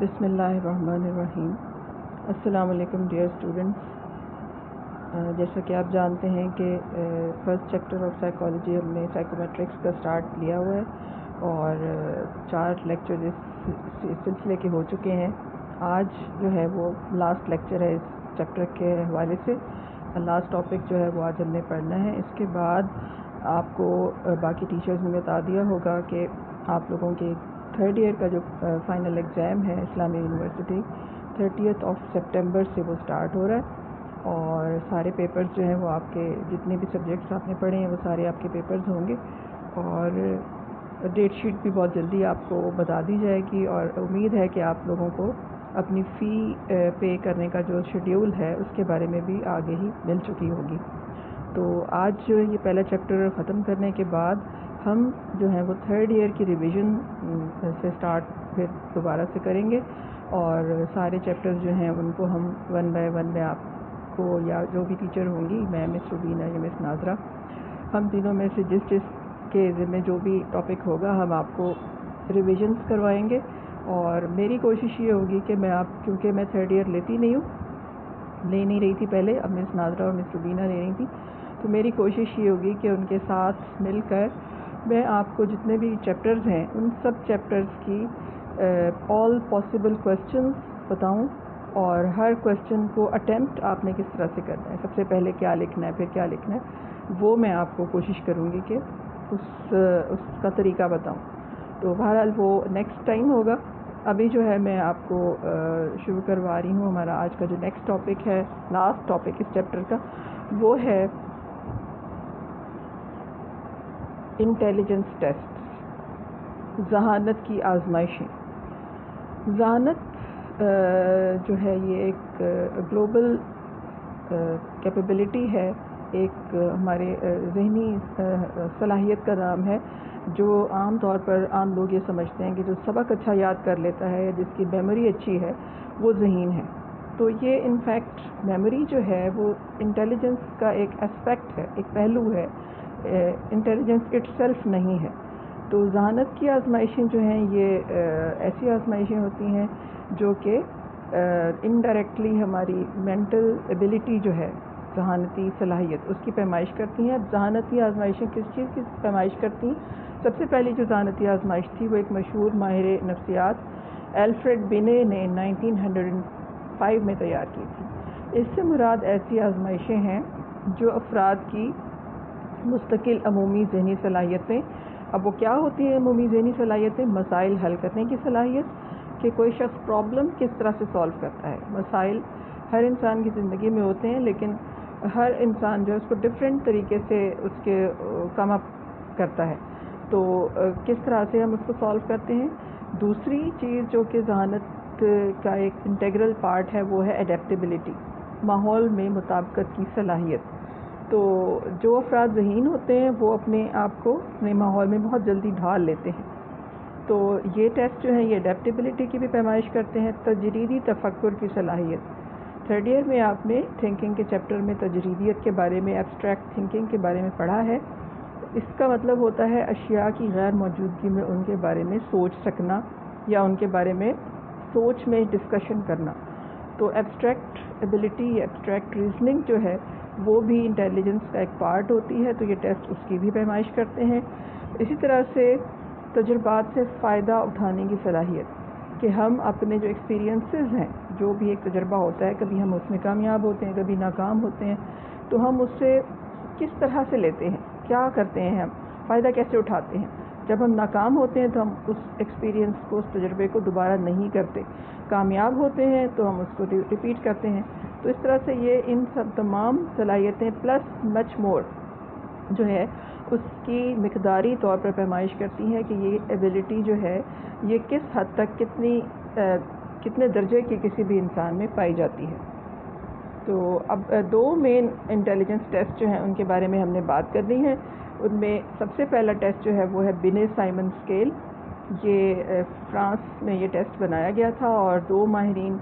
بسم اللہ الرحمن الرحیم۔ السلام علیکم ڈیئر اسٹوڈنٹس۔ جیسا کہ آپ جانتے ہیں کہ فرسٹ چیپٹر آف سائیکالوجی ہم نے سائیکومیٹرکس کا سٹارٹ لیا ہوا ہے اور 4 لیکچر اس سلسلے کے ہو چکے ہیں۔ آج جو ہے وہ لاسٹ لیکچر ہے اس چیپٹر کے حوالے سے۔ لاسٹ ٹاپک جو ہے وہ آج ہم نے پڑھنا ہے۔ اس کے بعد آپ کو باقی ٹیچرز نے بتا دیا ہوگا کہ آپ لوگوں کے 3rd ایئر کا جو فائنل ایگزام ہے اسلامیہ یونیورسٹی 30 سپٹمبر سے وہ سٹارٹ ہو رہا ہے اور سارے پیپرز جو ہیں وہ آپ کے جتنے بھی سبجیکٹس آپ نے پڑھے ہیں وہ سارے آپ کے پیپرز ہوں گے اور ڈیٹ شیٹ بھی بہت جلدی آپ کو بتا دی جائے گی اور امید ہے کہ آپ لوگوں کو اپنی فی پے کرنے کا جو شیڈیول ہے اس کے بارے میں بھی آگے ہی مل چکی ہوگی۔ تو آج جو یہ پہلا چیپٹر ختم کرنے کے بعد ہم جو ہیں وہ 3rd ایئر کی ریویژن سے سٹارٹ پھر دوبارہ سے کریں گے اور سارے چیپٹرز جو ہیں ان کو ہم 1 بائی 1 میں آپ کو یا جو بھی ٹیچر ہوں گی، میں مس ربینہ یا مس ناظرہ، ہم تینوں میں سے جس کے ذمہ جو بھی ٹاپک ہوگا ہم آپ کو ریویژنز کروائیں گے اور میری کوشش یہ ہوگی کہ میں کیونکہ میں 3rd ایئر لیتی لے نہیں رہی تھی پہلے، اب مس ناظرہ اور مس ربینہ لے رہی تھی، تو میری کوشش یہ ہوگی کہ ان کے ساتھ مل کر میں آپ کو جتنے بھی چیپٹرز ہیں ان سب چیپٹرز کی آل پاسبل کویسچنز بتاؤں اور ہر کویسچن کو اٹیمپٹ آپ نے کس طرح سے کرنا ہے، سب سے پہلے کیا لکھنا ہے پھر کیا لکھنا ہے، وہ میں آپ کو کوشش کروں گی کہ اس کا طریقہ بتاؤں۔ تو بہرحال وہ نیکسٹ ٹائم ہوگا۔ ابھی جو ہے میں آپ کو شروع کروا رہی ہوں۔ ہمارا آج کا جو نیکسٹ ٹاپک ہے، لاسٹ ٹاپک اس چیپٹر کا، وہ ہے انٹیلیجنس ٹیسٹ، ذہانت کی آزمائشیں۔ ذہانت جو ہے یہ ایک گلوبل کیپیبلٹی ہے، ایک ہمارے ذہنی صلاحیت کا نام ہے جو عام طور پر عام لوگ یہ سمجھتے ہیں کہ جو سبق اچھا یاد کر لیتا ہے، جس کی میموری اچھی ہے، وہ ذہین ہے۔ تو یہ انفیکٹ میموری جو ہے وہ انٹیلیجنس کا ایک اسپیکٹ ہے، ایک پہلو ہے، انٹیلیجنس اٹ سیلف نہیں ہے۔ تو ذہانت کی آزمائشیں جو ہیں یہ ایسی آزمائشیں ہوتی ہیں جو کہ انڈائریکٹلی ہماری مینٹل ایبلٹی جو ہے، ذہانتی صلاحیت، اس کی پیمائش کرتی ہیں۔ ذہانتی آزمائشیں کس چیز کی پیمائش کرتی ہیں؟ سب سے پہلی جو ذہانتی آزمائش تھی وہ ایک مشہور ماہر نفسیات الفریڈ بنے نے 1905 میں تیار کی تھی۔ اس سے مراد ایسی آزمائشیں ہیں جو افراد کی مستقل عمومی ذہنی صلاحیتیں، اب وہ کیا ہوتی ہیں عمومی ذہنی صلاحیتیں؟ مسائل حل کرنے کی صلاحیت، کہ کوئی شخص پرابلم کس طرح سے سالو کرتا ہے۔ مسائل ہر انسان کی زندگی میں ہوتے ہیں لیکن ہر انسان جو ہے اس کو ڈفرینٹ طریقے سے اس کے کم اپ کرتا ہے، تو کس طرح سے ہم اس کو سالو کرتے ہیں۔ دوسری چیز جو کہ ذہانت کا ایک انٹیگرل پارٹ ہے وہ ہے ایڈیپٹیبلٹی، ماحول میں مطابقت کی صلاحیت۔ تو جو افراد ذہین ہوتے ہیں وہ اپنے آپ کو اپنے ماحول میں بہت جلدی ڈھال لیتے ہیں۔ تو یہ ٹیسٹ جو ہے یہ ایڈیپٹیبلٹی کی بھی پیمائش کرتے ہیں۔ تجریدی تفکر کی صلاحیت، 3rd ایئر میں آپ نے تھنکنگ کے چیپٹر میں تجریدیت کے بارے میں، ایبسٹریکٹ تھنکنگ کے بارے میں پڑھا ہے۔ اس کا مطلب ہوتا ہے اشیاء کی غیر موجودگی میں ان کے بارے میں سوچ سکنا یا ان کے بارے میں سوچ میں ڈسکشن کرنا۔ تو ایبسٹریکٹ ایبلٹی یا ایبسٹریکٹ ریزننگ جو ہے وہ بھی انٹیلیجنس کا ایک پارٹ ہوتی ہے، تو یہ ٹیسٹ اس کی بھی پیمائش کرتے ہیں۔ اسی طرح سے تجربات سے فائدہ اٹھانے کی صلاحیت، کہ ہم اپنے جو ایکسپیرینسز ہیں، جو بھی ایک تجربہ ہوتا ہے، کبھی ہم اس میں کامیاب ہوتے ہیں کبھی ناکام ہوتے ہیں، تو ہم اس سے کس طرح سے لیتے ہیں، کیا کرتے ہیں، ہم فائدہ کیسے اٹھاتے ہیں۔ جب ہم ناکام ہوتے ہیں تو ہم اس ایکسپیرینس کو، اس تجربے کو دوبارہ نہیں کرتے، کامیاب ہوتے ہیں تو ہم اس کو ریپیٹ کرتے ہیں۔ تو اس طرح سے یہ ان سب تمام صلاحیتیں پلس مچ مور جو ہے اس کی مقداری طور پر پیمائش کرتی ہے کہ یہ ایبلٹی جو ہے یہ کس حد تک کتنے درجے کی کسی بھی انسان میں پائی جاتی ہے۔ تو اب 2 مین انٹیلیجنس ٹیسٹ جو ہیں ان کے بارے میں ہم نے بات کرنی ہے۔ ان میں سب سے پہلا ٹیسٹ جو ہے وہ ہے بنے سائمن اسکیل۔ یہ فرانس میں یہ ٹیسٹ بنایا گیا تھا اور 2 ماہرین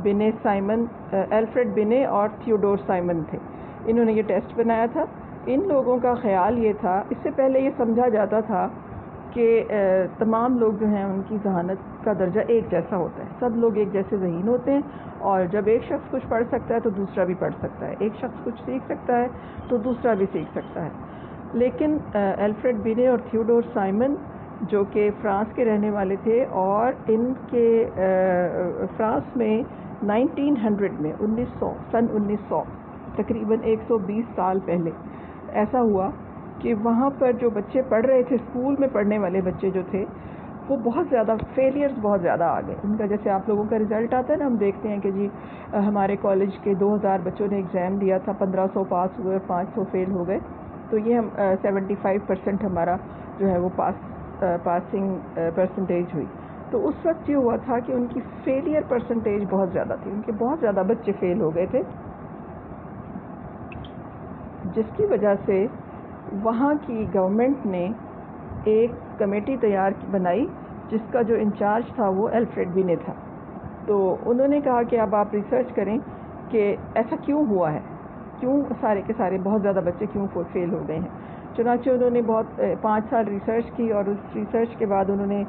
بنے سائمن، الفریڈ بنے اور تھیوڈور سائمن تھے، انہوں نے یہ ٹیسٹ بنایا تھا۔ ان لوگوں کا خیال یہ تھا، اس سے پہلے یہ سمجھا جاتا تھا کہ تمام لوگ جو ہیں ان کی ذہانت کا درجہ ایک جیسا ہوتا ہے، سب لوگ ایک جیسے ذہین ہوتے ہیں، اور جب ایک شخص کچھ پڑھ سکتا ہے تو دوسرا بھی پڑھ سکتا ہے، ایک شخص کچھ سیکھ سکتا ہے تو دوسرا بھی سیکھ سکتا ہے۔ لیکن الفریڈ بینے اور تھیوڈور سائمن جو کہ فرانس کے رہنے والے تھے، اور ان کے فرانس میں 1900 میں سن 1900 تقریباً 120 سال پہلے ایسا ہوا کہ وہاں پر جو بچے پڑھ رہے تھے، اسکول میں پڑھنے والے بچے جو تھے، وہ بہت زیادہ فیلئرز بہت زیادہ آ گئے ان کا۔ جیسے آپ لوگوں کا رزلٹ آتا ہے نا، ہم دیکھتے ہیں کہ جی ہمارے کالج کے 2000 بچوں نے ایگزام دیا تھا، 1500 پاس ہوئے اور 500 فیل ہو گئے، تو یہ ہم 75% ہمارا جو ہے وہ پاسنگ پرسنٹیج ہوئی۔ تو اس وقت یہ ہوا تھا کہ ان کی فیلئر پرسنٹیج بہت زیادہ تھی، ان کے بہت زیادہ بچے فیل ہو گئے تھے، جس کی وجہ سے وہاں کی گورنمنٹ نے ایک کمیٹی بنائی جس کا جو انچارج تھا وہ الفریڈ بینے تھا۔ تو انہوں نے کہا کہ اب آپ ریسرچ کریں کہ ایسا کیوں ہوا ہے، کیوں سارے کے سارے بہت زیادہ بچے کیوں فیل ہو گئے ہیں۔ چنانچہ انہوں نے 5 سال ریسرچ کی، اور اس ریسرچ کے بعد انہوں نے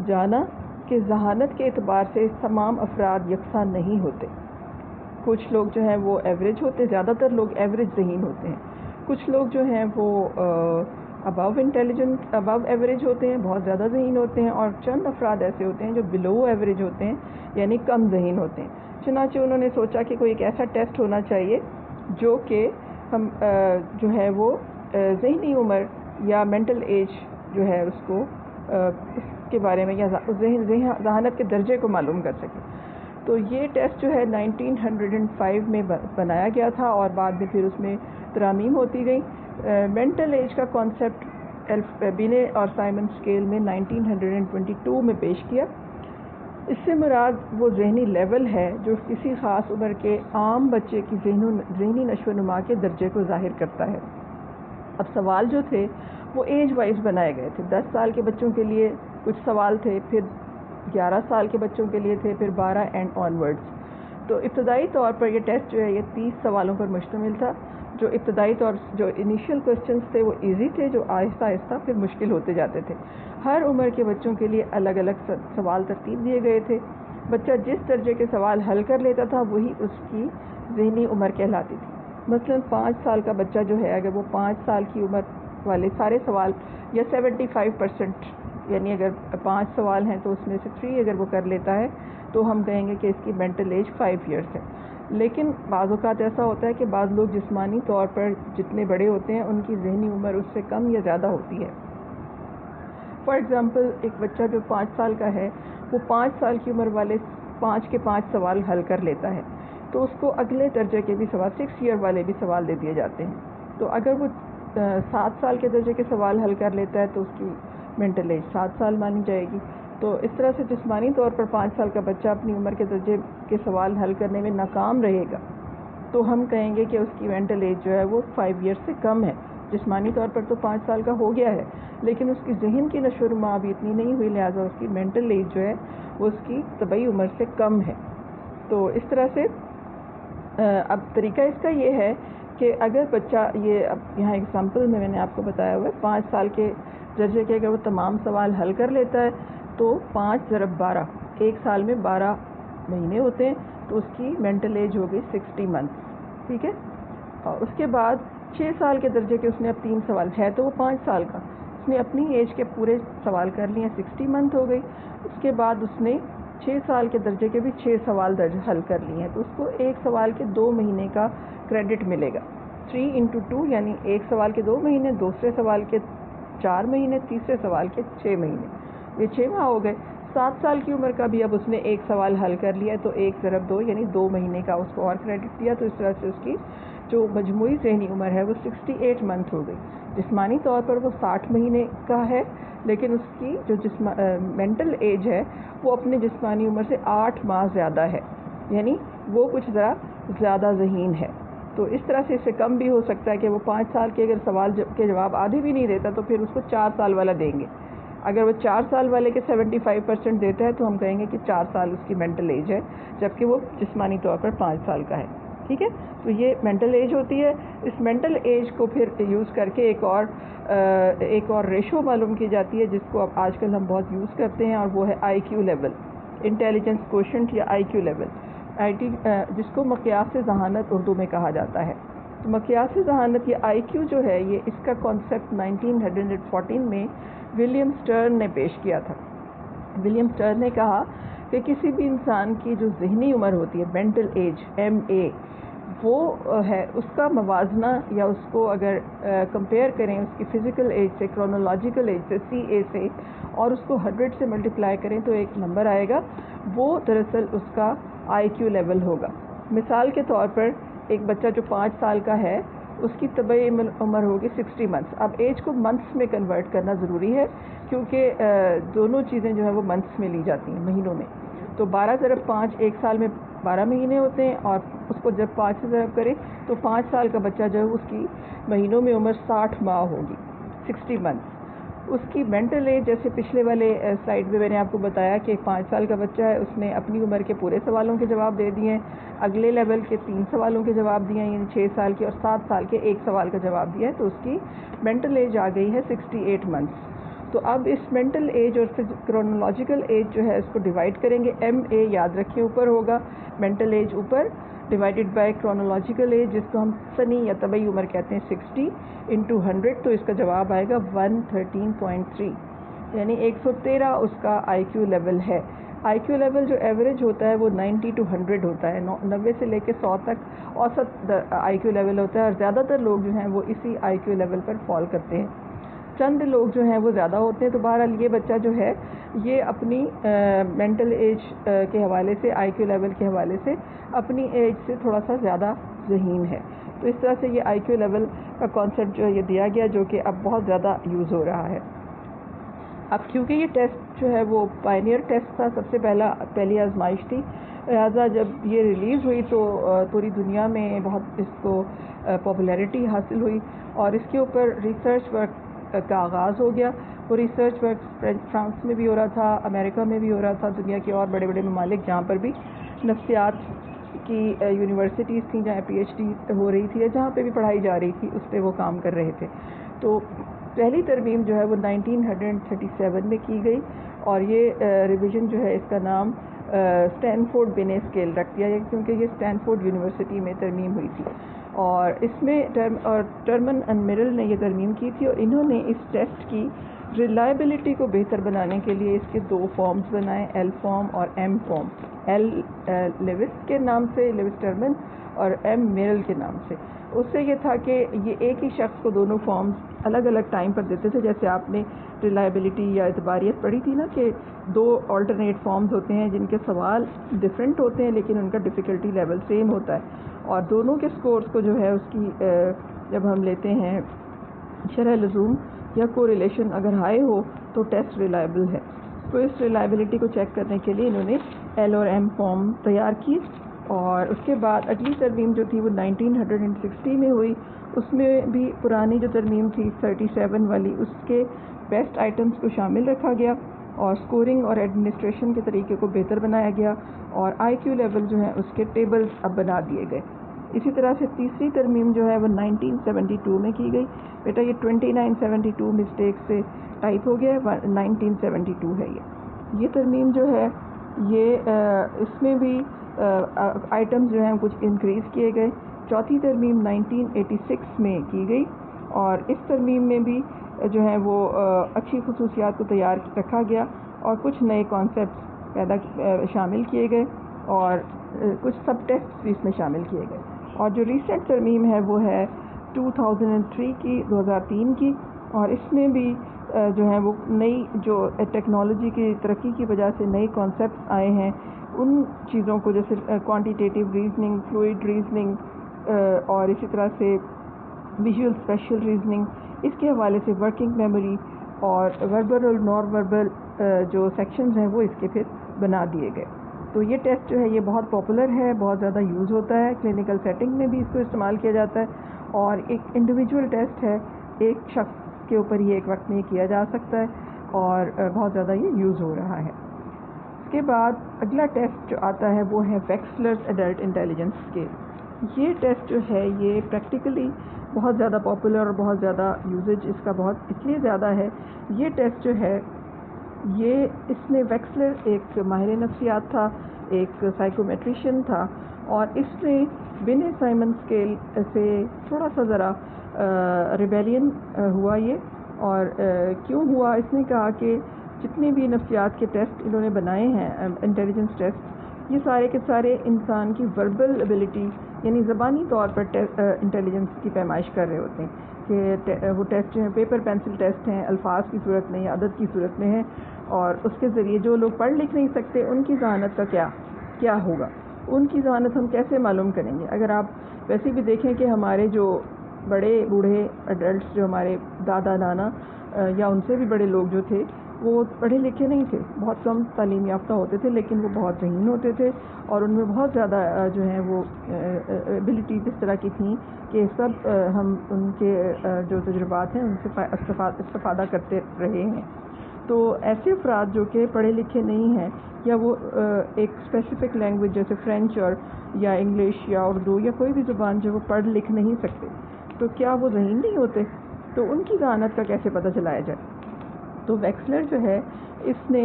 جانا کہ ذہانت کے اعتبار سے تمام افراد یکساں نہیں ہوتے۔ کچھ لوگ جو ہیں وہ ایوریج ہوتے ہیں، زیادہ تر لوگ ایوریج ذہین ہوتے ہیں، کچھ لوگ جو ہیں وہ ابو ایوریج ہوتے ہیں، بہت زیادہ ذہین ہوتے ہیں، اور چند افراد ایسے ہوتے ہیں جو بلو ایوریج ہوتے ہیں، یعنی کم ذہین ہوتے ہیں۔ چنانچہ انہوں نے سوچا کہ کوئی ایک ایسا ٹیسٹ ہونا چاہیے جو کہ ہم جو ہے وہ ذہنی عمر یا مینٹل ایج جو ہے اس کو اس کے بارے میں، یا ذہانت کے درجے کو معلوم کر سکے۔ تو یہ ٹیسٹ جو ہے 1905 میں بنایا گیا تھا، اور بعد میں پھر اس میں ترامیم ہوتی گئی۔ مینٹل ایج کا کانسیپٹ بینے اور سائمن اسکیل میں 1922 میں پیش کیا۔ اس سے مراد وہ ذہنی لیول ہے جو کسی خاص عمر کے عام بچے کی ذہنی نشو و نما کے درجے کو ظاہر کرتا ہے۔ اب سوال جو تھے وہ ایج وائز بنائے گئے تھے۔ 10 سال کے بچوں کے لیے کچھ سوال تھے، پھر 11 سال کے بچوں کے لیے تھے، پھر 12 اینڈ آن ورڈز۔ تو ابتدائی طور پر یہ ٹیسٹ جو ہے یہ 30 سوالوں پر مشتمل تھا۔ جو ابتدائی طور جو انیشیل کوسچنز تھے وہ ایزی تھے، جو آہستہ آہستہ پھر مشکل ہوتے جاتے تھے۔ ہر عمر کے بچوں کے لیے الگ الگ سوال ترتیب دیے گئے تھے۔ بچہ جس درجے کے سوال حل کر لیتا تھا وہی اس کی ذہنی عمر کہلاتی تھی۔ مثلاً 5 سال کا بچہ جو ہے، اگر وہ 5 سال کی عمر والے سارے سوال یا 75%، یعنی اگر 5 سوال ہیں تو اس میں سے 3 اگر وہ کر لیتا ہے تو ہم کہیں گے کہ اس کی مینٹل ایج 5 ایئرس ہے۔ لیکن بعض اوقات ایسا ہوتا ہے کہ بعض لوگ جسمانی طور پر جتنے بڑے ہوتے ہیں ان کی ذہنی عمر اس سے کم یا زیادہ ہوتی ہے۔ فار ایگزامپل، ایک بچہ جو 5 سال کا ہے وہ 5 سال کی عمر والے 5 کے 5 سوال حل کر لیتا ہے، تو اس کو اگلے درجے کے بھی سوال 6 ایئر والے بھی سوال دے دیے جاتے ہیں۔ تو اگر وہ 7 سال کے درجے کے سوال حل کر لیتا ہے تو اس کی مینٹل ایج 7 سال مانی جائے گی۔ تو اس طرح سے جسمانی طور پر 5 سال کا بچہ اپنی عمر کے درجے کے سوال حل کرنے میں ناکام رہے گا تو ہم کہیں گے کہ اس کی مینٹل ایج جو ہے وہ 5 ایئر سے کم ہے۔ جسمانی طور پر تو 5 سال کا ہو گیا ہے، لیکن اس کی ذہن کی نشو و نما ابھی اتنی نہیں ہوئی، لہٰذا اس کی مینٹل ایج جو ہے وہ اس کی طبعی عمر سے کم ہے۔ تو اس طرح سے اب طریقہ اس کا یہ ہے کہ اگر بچہ یہ اب یہاں ایگزامپل میں نے آپ کو بتایا ہوا ہے 5 سال کے درجے کے اگر وہ تمام سوال حل کر لیتا ہے تو 5 ضرب 12، 1 سال میں 12 مہینے ہوتے ہیں، تو اس کی مینٹل ایج ہو گئی 60 منتھ، ٹھیک ہے۔ اور اس کے بعد 6 سال کے درجے کے اس نے اب 3 سوال ہے تو وہ 5 سال کا، اس نے اپنی ایج کے پورے سوال کر لیے، 60 منتھ ہو گئی۔ اس کے بعد اس نے 6 سال کے درجے کے بھی 6 سوال حل کر لیے ہیں، تو اس کو ایک سوال کے 2 مہینے کا کریڈٹ ملے گا۔ 3 into 2 یعنی ایک سوال کے 2 مہینے، دوسرے سوال کے 4 مہینے، تیسرے سوال کے 6 مہینے، یہ 6 ماہ ہو گئے۔ 7 سال کی عمر کا بھی اب اس نے ایک سوال حل کر لیا تو 1 ضرب 2 یعنی 2 مہینے کا اس کو اور کریڈٹ دیا، تو اس طرح سے اس کی جو مجموعی ذہنی عمر ہے وہ 68 منتھ ہو گئی۔ جسمانی طور پر وہ 60 مہینے کا ہے، لیکن اس کی جو مینٹل ایج ہے وہ اپنے جسمانی عمر سے 8 ماہ زیادہ ہے، یعنی وہ کچھ ذرا زیادہ ذہین ہے۔ تو اس طرح سے اس سے کم بھی ہو سکتا ہے کہ وہ 5 سال کے اگر سوال کے جواب آدھے بھی نہیں دیتا تو پھر اس کو 4 سال والا دیں گے۔ اگر وہ 4 سال والے کے 75% دیتا ہے تو ہم کہیں گے کہ 4 سال اس کی مینٹل ایج ہے، جبکہ وہ جسمانی طور پر 5 سال کا ہے، ٹھیک ہے۔ تو یہ مینٹل ایج ہوتی ہے۔ اس مینٹل ایج کو پھر یوز کر کے ایک اور ریشو معلوم کی جاتی ہے جس کو اب آج کل ہم بہت یوز کرتے ہیں، اور وہ ہے IQ لیول۔ انٹیلیجنس کوشنٹ یا آئی کیو لیول، جس کو مقیاس ذہانت اردو میں کہا جاتا ہے۔ تو مقیاس ذہانت یا آئی کیو جو ہے، یہ اس کا کانسیپٹ 1914 میں ولیم اسٹرن نے پیش کیا تھا۔ ولیم اسٹرن نے کہا کہ کسی بھی انسان کی جو ذہنی عمر ہوتی ہے، مینٹل ایج MA، وہ ہے اس کا موازنہ، یا اس کو اگر کمپیئر کریں اس کی فزیکل ایج سے، کرونولوجیکل ایج سے، CA سے، اور اس کو 100 سے ملٹیپلائی کریں تو ایک نمبر آئے گا، وہ دراصل اس کا آئی کیو لیول ہوگا۔ مثال کے طور پر ایک بچہ جو 5 سال کا ہے، اس کی طبعی عمر ہوگی 60 منتھس۔ اب ایج کو منتھس میں کنورٹ کرنا ضروری ہے، کیونکہ دونوں چیزیں جو ہے وہ منتھس میں لی جاتی ہیں، مہینوں میں۔ تو 12 ضرب 5 ایک سال میں 12 مہینے ہوتے ہیں، اور اس کو جب 5 سے ضرب کریں تو 5 سال کا بچہ جو ہے اس کی مہینوں میں عمر 60 ماہ ہوگی، 60 منتھس۔ اس کی مینٹل ایج، جیسے پچھلے والے سلائیڈ میں نے آپ کو بتایا کہ 5 سال کا بچہ ہے، اس نے اپنی عمر کے پورے سوالوں کے جواب دے دیے ہیں، اگلے لیول کے 3 سوالوں کے جواب دیے ہیں، یعنی 6 سال کے، اور 7 سال کے 1 سوال کا جواب دیا ہے، تو اس کی مینٹل ایج آ گئی ہے 68 منتھس۔ تو اب اس مینٹل ایج اور کرونولوجیکل ایج جو ہے اس کو ڈیوائڈ کریں گے۔ MA یاد رکھیں اوپر ہوگا، مینٹل ایج اوپر، ڈیوائڈیڈ بائی کرونولوجیکل ایج جس کو ہم سنی یا طبعی عمر کہتے ہیں، 60 انٹو 100، تو اس کا جواب آئے گا 113.3، یعنی 113 اس کا آئی کیو لیول ہے۔ آئی کیو لیول جو ایوریج ہوتا ہے وہ 90 to 100 ہوتا ہے، 90 سے لے کے 100 تک اوسط آئی کیو لیول ہوتا ہے، اور زیادہ تر لوگ جو ہیں وہ اسی آئی کیو لیول پر فال کرتے ہیں۔ چند لوگ جو ہیں وہ زیادہ ہوتے ہیں۔ تو بہرحال یہ بچہ جو ہے یہ اپنی مینٹل ایج کے حوالے سے، آئی کیو لیول کے حوالے سے اپنی ایج سے تھوڑا سا زیادہ ذہین ہے۔ تو اس طرح سے یہ آئی کیو لیول کا کانسیپٹ جو ہے یہ دیا گیا، جو کہ اب بہت زیادہ یوز ہو رہا ہے۔ اب کیونکہ یہ ٹیسٹ جو ہے وہ پائنیئر ٹیسٹ تھا، سب سے پہلی آزمائش تھی، لہٰذا جب یہ ریلیز ہوئی تو پوری دنیا میں بہت اس کو پاپولیرٹی حاصل ہوئی، اور اس کے اوپر ریسرچ ورک کا آغاز ہو گیا۔ وہ ریسرچ ورک فرانس میں بھی ہو رہا تھا، امریکہ میں بھی ہو رہا تھا، دنیا کے اور بڑے بڑے ممالک جہاں پر بھی نفسیات کی یونیورسٹیز تھیں، جہاں PhD ہو رہی تھی، یا جہاں پہ بھی پڑھائی جا رہی تھی، اس پہ وہ کام کر رہے تھے۔ تو پہلی ترمیم جو ہے وہ 1937 میں کی گئی، اور یہ ریویژن جو ہے اس کا نام اسٹینفورڈ بنے اسکیل رکھ دیا گیا، کیونکہ یہ اسٹینفورڈ یونیورسٹی میں ترمیم ہوئی تھی، اور اس میں ٹرمن اینڈ مرل نے یہ ترمیم کی تھی، اور انہوں نے اس ٹیسٹ کی ریلائبلٹی کو بہتر بنانے کے لیے اس کے 2 فارمز بنائے، L فارم اور M فارم۔ L لیوس کے نام سے، لیوس ٹرمن، اور M مرل کے نام سے۔ اس سے یہ تھا کہ یہ ایک ہی شخص کو دونوں فارمز الگ الگ ٹائم پر دیتے تھے، جیسے آپ نے ریلائبلٹی یا اعتباریت پڑھی تھی نا، کہ 2 آلٹرنیٹ فارمز ہوتے ہیں جن کے سوال ڈفرینٹ ہوتے ہیں لیکن ان کا ڈیفیکلٹی لیول سیم ہوتا ہے، اور دونوں کے سکورز کو جو ہے اس کی جب ہم لیتے ہیں شرح لزوم یا کوریلیشن اگر ہائی ہو تو ٹیسٹ ریلائبل ہے۔ تو اس ریلائبلٹی کو چیک کرنے کے لیے انہوں نے L اور M فارم تیار کی، اور اس کے بعد اگلی ترمیم جو تھی وہ 1960 میں ہوئی۔ اس میں بھی پرانی جو ترمیم تھی 37 والی، اس کے بیسٹ آئٹمز کو شامل رکھا گیا، اور سکورنگ اور ایڈمنسٹریشن کے طریقے کو بہتر بنایا گیا، اور آئی کیو لیول جو ہیں اس کے ٹیبلز اب بنا دیے گئے۔ اسی طرح سے تیسری ترمیم جو ہے وہ 1972 میں کی گئی۔ بیٹا یہ 2972 مسٹیک سے ٹائپ ہو گیا ہے، 1972 ہے یہ ترمیم جو ہے یہ اس میں بھی آئٹمز جو ہیں کچھ انکریز کیے گئے۔ چوتھی ترمیم 1986 میں کی گئی، اور اس ترمیم میں بھی جو ہے وہ اچھی خصوصیات کو تیار رکھا گیا، اور کچھ نئے کانسیپٹس شامل کیے گئے، اور کچھ سب ٹیسٹ بھی اس میں شامل کیے گئے۔ اور جو ریسنٹ ترمیم ہے وہ ہے 2003 کی، 2003 کی، اور اس میں بھی جو ہے وہ نئی جو ٹیکنالوجی کی ترقی کی وجہ سے نئے کانسیپٹس آئے ہیں، ان چیزوں کو جیسے کوانٹیٹیو ریزننگ، فلوئڈ ریزننگ، اور اسی طرح سے ویژول اسپیشل ریزننگ، اس کے حوالے سے ورکنگ میموری اور وربل اور نان وربل جو سیکشنز ہیں وہ اس کے پھر بنا دیے گئے۔ تو یہ ٹیسٹ جو ہے یہ بہت پاپولر ہے، بہت زیادہ یوز ہوتا ہے، کلینکل سیٹنگ میں بھی اس کو استعمال کیا جاتا ہے، اور ایک انڈیویجول ٹیسٹ ہے، ایک شخص کے اوپر یہ ایک وقت میں کیا جا سکتا ہے، اور بہت زیادہ یہ یوز ہو رہا ہے۔ اس کے بعد اگلا ٹیسٹ جو آتا ہے وہ ہے ویکسلرز ایڈلٹ انٹیلیجنس اسکیل۔ یہ ٹیسٹ جو ہے یہ پریکٹیکلی بہت زیادہ پاپولر اور بہت زیادہ یوزیج اس کا بہت اس لیے زیادہ ہے۔ یہ ٹیسٹ جو ہے یہ اس میں ویکسلر ایک ماہر نفسیات تھا، ایک سائیکومیٹریشین تھا، اور اس نے بن سائمن اسکیل سے تھوڑا سا ذرا ریبیلین ہوا یہ، اور کیوں ہوا؟ اس نے کہا کہ جتنے بھی نفسیات کے ٹیسٹ انہوں نے بنائے ہیں، انٹیلیجنس ٹیسٹ، یہ سارے کے سارے انسان کی وربل ایبلٹی یعنی زبانی طور پر انٹیلیجنس کی پیمائش کر رہے ہوتے ہیں، کہ وہ ٹیسٹ جو ہیں پیپر پینسل ٹیسٹ ہیں، الفاظ کی صورت میں یا عدد کی صورت میں ہیں، اور اس کے ذریعے جو لوگ پڑھ لکھ نہیں سکتے ان کی ذہانت کا کیا ہوگا، ان کی ذہانت ہم کیسے معلوم کریں گے؟ اگر آپ ویسے بھی دیکھیں کہ ہمارے جو بڑے بوڑھے ایڈلٹس، جو ہمارے دادا نانا یا ان سے بھی بڑے لوگ جو تھے، وہ پڑھے لکھے نہیں تھے، بہت کم تعلیم یافتہ ہوتے تھے، لیکن وہ بہت ذہین ہوتے تھے، اور ان میں بہت زیادہ جو ہیں وہ ایبلٹیز اس طرح کی تھیں کہ سب ہم ان کے جو تجربات ہیں ان سے استفادہ کرتے رہے ہیں۔ تو ایسے افراد جو کہ پڑھے لکھے نہیں ہیں، یا وہ ایک اسپیسیفک لینگویج جیسے فرینچ اور یا انگلش یا اردو یا کوئی بھی زبان جو وہ پڑھ لکھ نہیں سکتے، تو کیا وہ ذہین نہیں ہوتے؟ تو ان کی ذہانت کا کیسے پتہ چلایا جائے؟ تو ویکسلر جو ہے، اس نے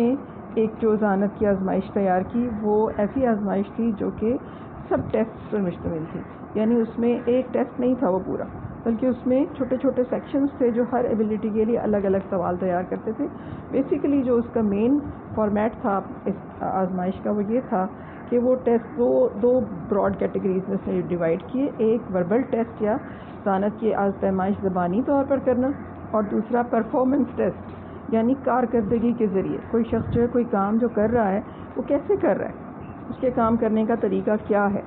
ایک جو ذہانت کی آزمائش تیار کی، وہ ایسی آزمائش تھی جو کہ سب ٹیسٹ پر مشتمل تھی، یعنی اس میں ایک ٹیسٹ نہیں تھا وہ پورا، بلکہ اس میں چھوٹے چھوٹے سیکشنز تھے جو ہر ایبلٹی کے لیے الگ الگ سوال تیار کرتے تھے۔ بیسیکلی جو اس کا مین فارمیٹ تھا اس آزمائش کا، وہ یہ تھا کہ وہ ٹیسٹ دو براڈ کیٹیگریز میں سے ڈیوائڈ کیے، ایک وربل ٹیسٹ یا ذہانت کی آزمائش زبانی طور پر کرنا، اور دوسرا پرفارمنس ٹیسٹ یعنی کارکردگی کے ذریعے کوئی شخص جو ہے کوئی کام جو کر رہا ہے وہ کیسے کر رہا ہے، اس کے کام کرنے کا طریقہ کیا ہے،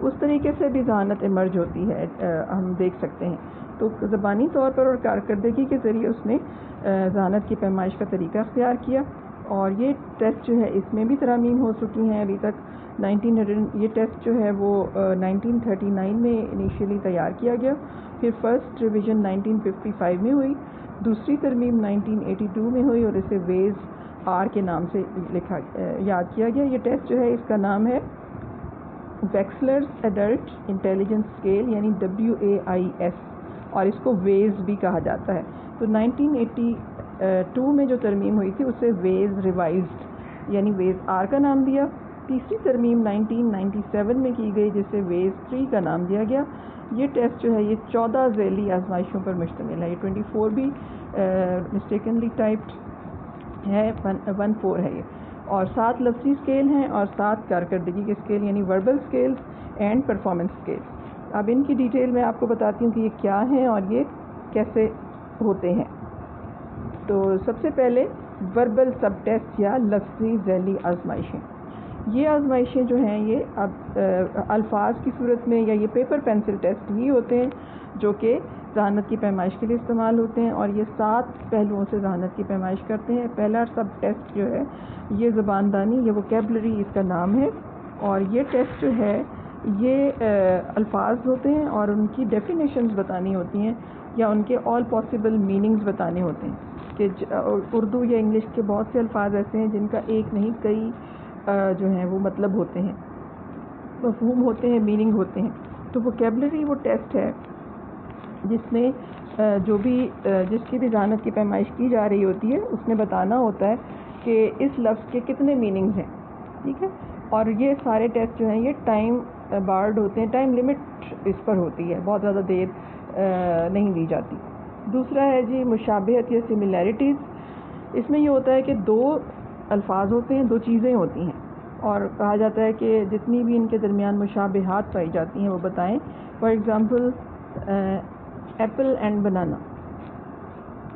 اس طریقے سے بھی ذہانت ایمرج ہوتی ہے، ہم دیکھ سکتے ہیں۔ تو زبانی طور پر اور کارکردگی کے ذریعے اس نے ذہانت کی پیمائش کا طریقہ اختیار کیا، اور یہ ٹیسٹ جو ہے اس میں بھی ترامیم ہو چکی ہیں ابھی تک۔ یہ ٹیسٹ جو ہے وہ 1939 میں انیشیلی تیار کیا گیا، پھر فرسٹ ریویژن 1955 میں ہوئی، دوسری ترمیم 1982 میں ہوئی، اور اسے ویز آر کے نام سے یاد کیا گیا۔ یہ ٹیسٹ جو ہے اس کا نام ہے ویکسلرز ایڈلٹ انٹیلیجنس اسکیل یعنی WAIS، اور اس کو ویز بھی کہا جاتا ہے۔ تو 1982 میں جو ترمیم ہوئی تھی اسے ویز ریوائزڈ یعنی ویز آر کا نام دیا۔ تیسری ترمیم 1997 میں کی گئی جسے ویز 3 کا نام دیا گیا۔ یہ ٹیسٹ جو ہے یہ 14 ذیلی آزمائشوں پر مشتمل ہے، یہ 24 بھی مسٹیکنلی ٹائپڈ ہے، 14 ہے یہ، اور 7 لفظی اسکیل ہیں اور 7 کارکردگی کے اسکیل یعنی verbal scales and performance scales. اب ان کی ڈیٹیل میں آپ کو بتاتی ہوں کہ یہ کیا ہیں اور یہ کیسے ہوتے ہیں۔ تو سب سے پہلے وربل سب ٹیسٹ یا لفظی ذیلی آزمائشیں، یہ آزمائشیں جو ہیں یہ اب الفاظ کی صورت میں یا یہ پیپر پینسل ٹیسٹ ہی ہوتے ہیں جو کہ ذہانت کی پیمائش کے لیے استعمال ہوتے ہیں، اور یہ 7 پہلوؤں سے ذہانت کی پیمائش کرتے ہیں۔ پہلا سب ٹیسٹ جو ہے یہ زبان دانی یا ووکیبلری اس کا نام ہے، اور یہ ٹیسٹ جو ہے یہ الفاظ ہوتے ہیں اور ان کی ڈیفینیشنز بتانی ہوتی ہیں یا ان کے آل پاسبل میننگز بتانے ہوتے ہیں، کہ اردو یا انگلش کے بہت سے الفاظ ایسے ہیں جن کا ایک نہیں کئی جو ہیں وہ مطلب ہوتے ہیں، مفہوم ہوتے ہیں، میننگ ہوتے ہیں۔ تو ووکیبلری وہ ٹیسٹ ہے جس میں جس کی بھی ذہانت کی پیمائش کی جا رہی ہوتی ہے اس نے بتانا ہوتا ہے کہ اس لفظ کے کتنے میننگز ہیں، ٹھیک ہے، اور یہ سارے ٹیسٹ جو ہیں یہ ٹائم بارڈ ہوتے ہیں، ٹائم لمٹ اس پر ہوتی ہے، بہت زیادہ دیر نہیں دی جاتی۔ دوسرا ہے جی مشابہت یا سملیرٹیز، اس میں یہ ہوتا ہے کہ 2 الفاظ ہوتے ہیں، 2 چیزیں ہوتی ہیں، اور کہا جاتا ہے کہ جتنی بھی ان کے درمیان مشابہات پائی جاتی ہیں وہ بتائیں۔ For example apple and banana,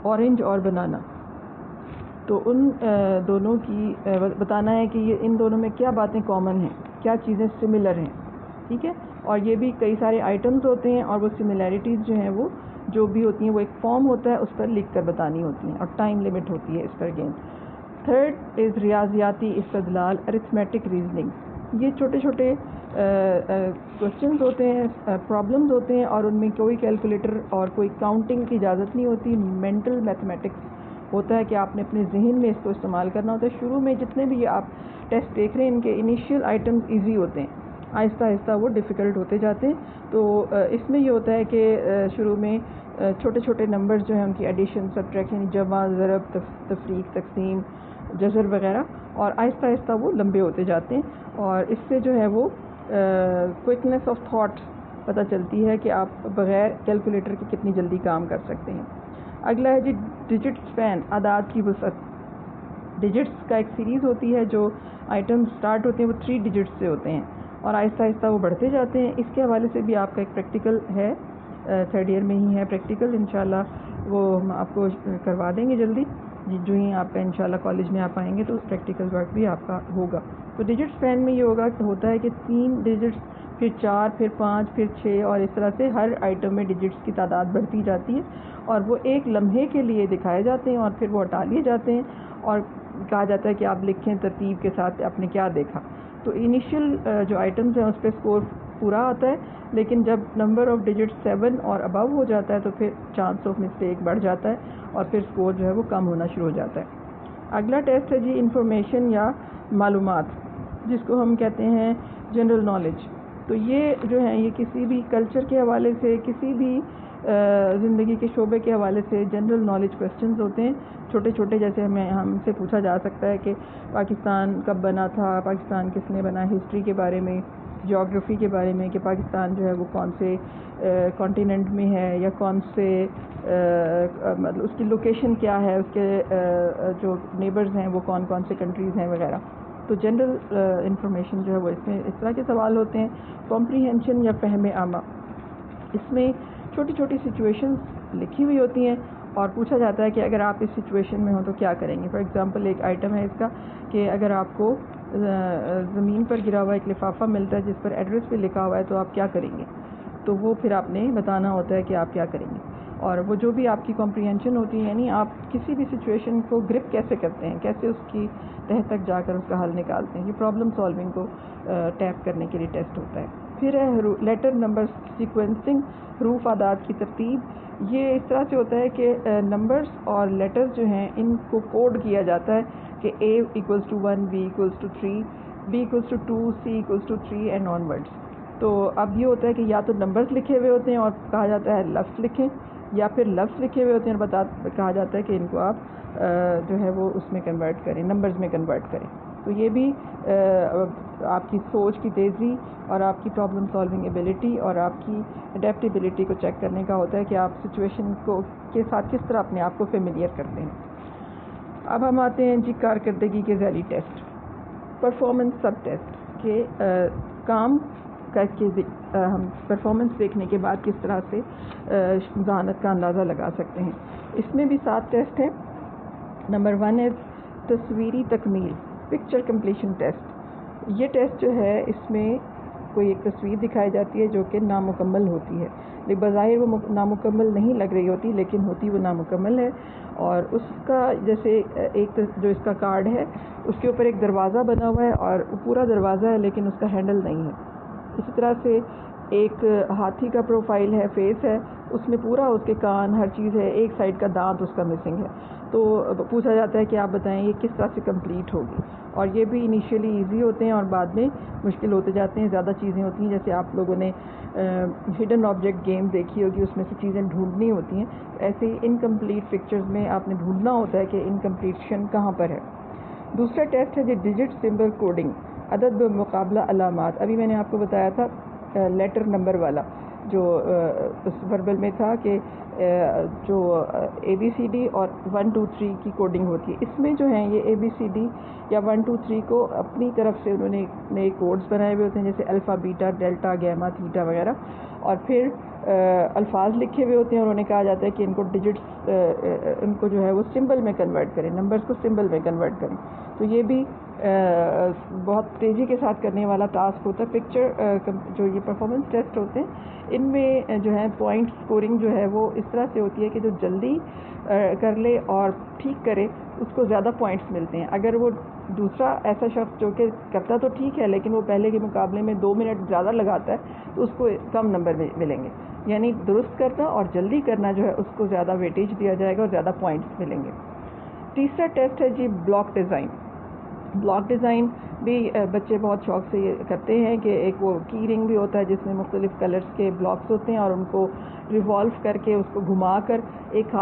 orange اور بنانا، تو ان دونوں کی بتانا ہے کہ یہ ان دونوں میں کیا باتیں کامن ہیں، کیا چیزیں سملر ہیں، ٹھیک ہے، اور یہ بھی کئی سارے آئٹمز ہوتے ہیں، اور وہ سملیرٹیز جو ہیں وہ جو بھی ہوتی ہیں وہ ایک فارم ہوتا ہے، اس پر لکھ کر بتانی ہوتی ہیں، اور ٹائم لمٹ ہوتی ہے اس پر گیم۔ تھرڈ از ریاضیاتی استدلال، ارتھمیٹک ریزننگ، یہ چھوٹے چھوٹے کوشچنز ہوتے ہیں، پرابلمز ہوتے ہیں، اور ان میں کوئی کیلکولیٹر اور کوئی کاؤنٹنگ کی اجازت نہیں ہوتی، مینٹل میتھمیٹکس ہوتا ہے کہ آپ نے اپنے ذہن میں اس کو استعمال کرنا ہوتا ہے۔ شروع میں جتنے بھی یہ آپ ٹیسٹ دیکھ رہے ہیں ان کے انیشیل آئٹمز ایزی ہوتے ہیں، آہستہ آہستہ وہ ڈیفیکلٹ ہوتے جاتے ہیں۔ تو اس میں یہ ہوتا ہے کہ شروع میں چھوٹے چھوٹے نمبرز جو ہیں ان کی ایڈیشن، سبٹریکشن، جمع، ضرب، تفریق، تقسیم، جزر وغیرہ، اور آہستہ آہستہ وہ لمبے ہوتے جاتے ہیں، اور اس سے جو ہے وہ کوئکنیس آف تھاٹ پتہ چلتی ہے کہ آپ بغیر کیلکولیٹر کے کتنی جلدی کام کر سکتے ہیں۔ اگلا ہے جی ڈیجٹ اسپین، اعداد کی وسعت۔ ڈیجٹس کا ایک سیریز ہوتی ہے، جو آئٹم سٹارٹ ہوتے ہیں وہ 3 ڈیجٹس سے ہوتے ہیں اور آہستہ آہستہ وہ بڑھتے جاتے ہیں۔ اس کے حوالے سے بھی آپ کا ایک پریکٹیکل ہے، 3rd ایئر میں ہی ہے پریکٹیکل، انشاءاللہ وہ ہم آپ کو کروا دیں گے جلدی، جو ہی آپ کا انشاءاللہ کالج میں آپ آئیں گے تو اس پریکٹیکل ورک بھی آپ کا ہوگا۔ تو ڈیجٹ اسپین میں یہ ہوتا ہے کہ 3 ڈیجٹس، پھر 4، پھر 5، پھر 6، اور اس طرح سے ہر آئٹم میں ڈیجٹس کی تعداد بڑھتی جاتی ہے، اور وہ ایک لمحے کے لیے دکھائے جاتے ہیں اور پھر وہ ہٹا لیے جاتے ہیں، اور کہا جاتا ہے کہ آپ لکھیں ترتیب کے ساتھ آپ نے کیا دیکھا۔ تو انیشیل جو آئٹمز ہیں اس پہ اسکور پورا آتا ہے، لیکن جب نمبر آف ڈیجٹ 7 اور ابو ہو جاتا ہے تو پھر چانس آف مسٹیک بڑھ جاتا ہے اور پھر اسکور جو ہے وہ کم ہونا شروع ہو جاتا ہے۔ اگلا ٹیسٹ ہے جی انفارمیشن یا معلومات، جس کو ہم کہتے ہیں جنرل نالج۔ تو یہ جو ہے یہ کسی بھی کلچر کے حوالے سے، کسی بھی زندگی کے شعبے کے حوالے سے جنرل نالج کویسچنز ہوتے ہیں، چھوٹے چھوٹے، جیسے ہم سے پوچھا جا سکتا ہے کہ پاکستان کب بنا تھا، پاکستان کس نے بنا، ہسٹری کے بارے میں، جیوگرافی کے بارے میں، کہ پاکستان جو ہے وہ کون سے کانٹیننٹ میں ہے، یا کون سے مطلب اس کی لوکیشن کیا ہے، اس کے جو نیبرز ہیں وہ کون کون سے کنٹریز ہیں وغیرہ۔ تو جنرل انفارمیشن جو ہے وہ اس میں اس طرح کے سوال ہوتے ہیں۔ کمپریہنشن یا فہم عامہ، اس میں چھوٹی چھوٹی سچویشنز لکھی ہوئی ہوتی ہیں اور پوچھا جاتا ہے کہ اگر آپ اس سچویشن میں ہوں تو کیا کریں گے۔ فار ایگزامپل ایک آئٹم ہے اس کا کہ اگر آپ کو زمین پر گرا ہوا ایک لفافہ ملتا ہے جس پر ایڈریس پہ لکھا ہوا ہے تو آپ کیا کریں گے، تو وہ پھر آپ نے بتانا ہوتا ہے کہ آپ کیا کریں گے، اور وہ جو بھی آپ کی کمپریہنشن ہوتی ہے، یعنی آپ کسی بھی سچویشن کو گرپ کیسے کرتے ہیں، کیسے اس کی تہہ تک جا کر اس کا حل نکالتے ہیں، یہ پرابلم سالونگ کو ٹیپ کرنے کے لیے ٹیسٹ ہوتا ہے۔ پھر ہے لیٹر نمبر سیکوینسنگ، حروف اعداد کی ترتیب۔ یہ اس طرح سے ہوتا ہے کہ نمبرز اور لیٹرز جو ہیں ان کو کوڈ کیا جاتا ہے کہ A = 1، B = 3، B = 2، C = 3 and on words. تو اب یہ ہوتا ہے کہ یا تو نمبرز لکھے ہوئے ہوتے ہیں اور کہا جاتا ہے لفظ لکھیں، یا پھر لفظ لکھے ہوئے ہوتے ہیں اور کہا جاتا ہے کہ ان کو آپ جو ہے وہ اس میں کنورٹ کریں، نمبرز میں کنورٹ کریں۔ تو یہ بھی آپ کی سوچ کی تیزی اور آپ کی پرابلم سالونگ ایبلٹی اور آپ کی اڈیپٹیبلٹی کو چیک کرنے کا ہوتا ہے کہ آپ سچویشن کے ساتھ کس طرح اپنے آپ کو فیملیئر کرتے ہیں۔ اب ہم آتے ہیں جی کارکردگی کے ذیلی ٹیسٹ، پرفارمنس سب ٹیسٹ، کہ کام کر کے ہم پرفارمنس دیکھنے کے بعد کس طرح سے ذہانت کا اندازہ لگا سکتے ہیں۔ اس میں بھی 7 ٹیسٹ ہیں۔ نمبر 1 ہے تصویری تکمیل، پکچر کمپلیشن ٹیسٹ۔ یہ ٹیسٹ جو ہے اس میں کوئی ایک تصویر دکھائی جاتی ہے جو کہ نامکمل ہوتی ہے، لیکن بظاہر وہ نامکمل نہیں لگ رہی ہوتی، لیکن ہوتی وہ نامکمل ہے، اور اس کا جیسے ایک جو اس کا کارڈ ہے اس کے اوپر ایک دروازہ بنا ہوا ہے اور پورا دروازہ ہے لیکن اس کا ہینڈل نہیں ہے۔ اسی طرح سے ایک ہاتھی کا پروفائل ہے، فیس ہے، اس میں پورا اس کے کان ہر چیز ہے، ایک سائڈ کا دانت اس کا مسنگ ہے۔ تو پوچھا جاتا ہے کہ آپ بتائیں یہ کس طرح سے کمپلیٹ ہوگی، اور یہ بھی انیشیلی ایزی ہوتے ہیں اور بعد میں مشکل ہوتے جاتے ہیں، زیادہ چیزیں ہوتی ہیں، جیسے آپ لوگوں نے ہڈن آبجیکٹ گیم دیکھی ہوگی، اس میں سے چیزیں ڈھونڈنی ہوتی ہیں، ایسے ہی انکمپلیٹ پکچرز میں آپ نے ڈھونڈنا ہوتا ہے کہ انکمپلیشن کہاں پر ہے۔ دوسرا ٹیسٹ ہے جو ڈیجٹ سمبل کوڈنگ، عدد بمقابلہ علامات۔ ابھی میں نے آپ کو بتایا تھا لیٹر نمبر والا، جو اس وربل میں تھا کہ جو ABCD اور 1 2 3 کی کوڈنگ ہوتی ہے، اس میں جو ہیں یہ ABCD یا 1 2 3 کو اپنی طرف سے انہوں نے نئے کوڈز بنائے ہوئے ہوتے ہیں، جیسے الفا، بیٹا، ڈیلٹا، گیما، تھیٹا وغیرہ، اور پھر الفاظ لکھے ہوئے ہوتے ہیں، اور انہیں کہا جاتا ہے کہ ان کو ڈیجٹس ان کو جو ہے وہ سمبل میں کنورٹ کریں، نمبرز کو سمبل میں کنورٹ کریں۔ تو یہ بھی بہت تیزی کے ساتھ کرنے والا ٹاسک ہوتا ہے۔ پکچر جو یہ پرفارمنس ٹیسٹ ہوتے ہیں ان میں جو ہے پوائنٹ سکورنگ جو ہے وہ اس طرح سے ہوتی ہے کہ جو جلدی کر لے اور ٹھیک کرے اس کو زیادہ پوائنٹس ملتے ہیں۔ اگر وہ دوسرا ایسا شخص جو کہ کرتا تو ٹھیک ہے لیکن وہ پہلے کے مقابلے میں 2 منٹ زیادہ لگاتا ہے تو اس کو کم نمبر ملیں گے، یعنی درست کرنا اور جلدی کرنا جو ہے اس کو زیادہ ویٹیج دیا جائے گا اور زیادہ پوائنٹس ملیں گے۔ تیسرا ٹیسٹ ہے جی بلاک ڈیزائن۔ بلاک ڈیزائن بھی بچے بہت شوق سے یہ کرتے ہیں کہ ایک وہ کی رنگ بھی ہوتا ہے جس میں مختلف کلرز کے بلاکس ہوتے ہیں اور ان کو ریوالو کر کے اس کو گھما کر ایک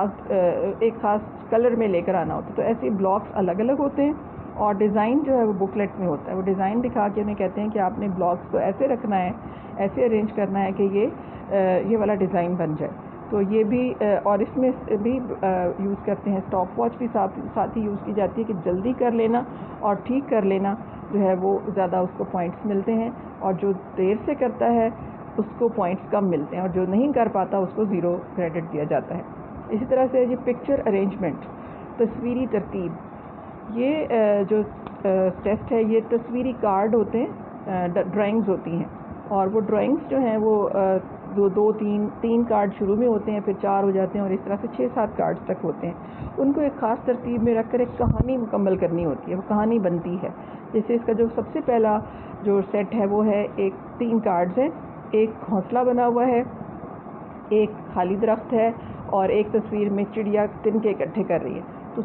خاص کلر میں لے کر آنا ہوتا ہے. تو ایسے بلاکس الگ الگ ہوتے ہیں اور ڈیزائن جو ہے وہ بکلیٹ میں ہوتا ہے. وہ ڈیزائن دکھا کے انہیں کہتے ہیں کہ آپ نے بلاکس کو ایسے رکھنا ہے, ایسے ارینج کرنا ہے کہ یہ والا ڈیزائن بن جائے. تو یہ بھی اور اس میں بھی یوز کرتے ہیں اسٹاپ واچ بھی ساتھ ہی یوز کی جاتی ہے کہ جلدی کر لینا اور ٹھیک کر لینا جو ہے وہ زیادہ اس کو پوائنٹس ملتے ہیں, اور جو دیر سے کرتا ہے اس کو پوائنٹس کم ملتے ہیں, اور جو نہیں کر پاتا اس کو 0 کریڈٹ دیا جاتا ہے. اسی طرح سے یہ پکچر ارینجمنٹ, تصویری ترتیب, یہ جو ٹیسٹ ہے یہ تصویری کارڈ ہوتے ہیں, ڈرائنگز ہوتی ہیں, اور وہ ڈرائنگز جو ہیں وہ تین کارڈ شروع میں ہوتے ہیں, پھر 4 ہو جاتے ہیں, اور اس طرح سے 6-7 کارڈ تک ہوتے ہیں. ان کو ایک خاص ترتیب میں رکھ کر ایک کہانی مکمل کرنی ہوتی ہے, وہ کہانی بنتی ہے. جیسے اس کا جو سب سے پہلا جو سیٹ ہے وہ ہے 3 کارڈز ہیں, ایک گھونسلہ بنا ہوا ہے, ایک خالی درخت ہے, اور ایک تصویر میں چڑیا تنکے اکٹھے کر رہی ہے. تو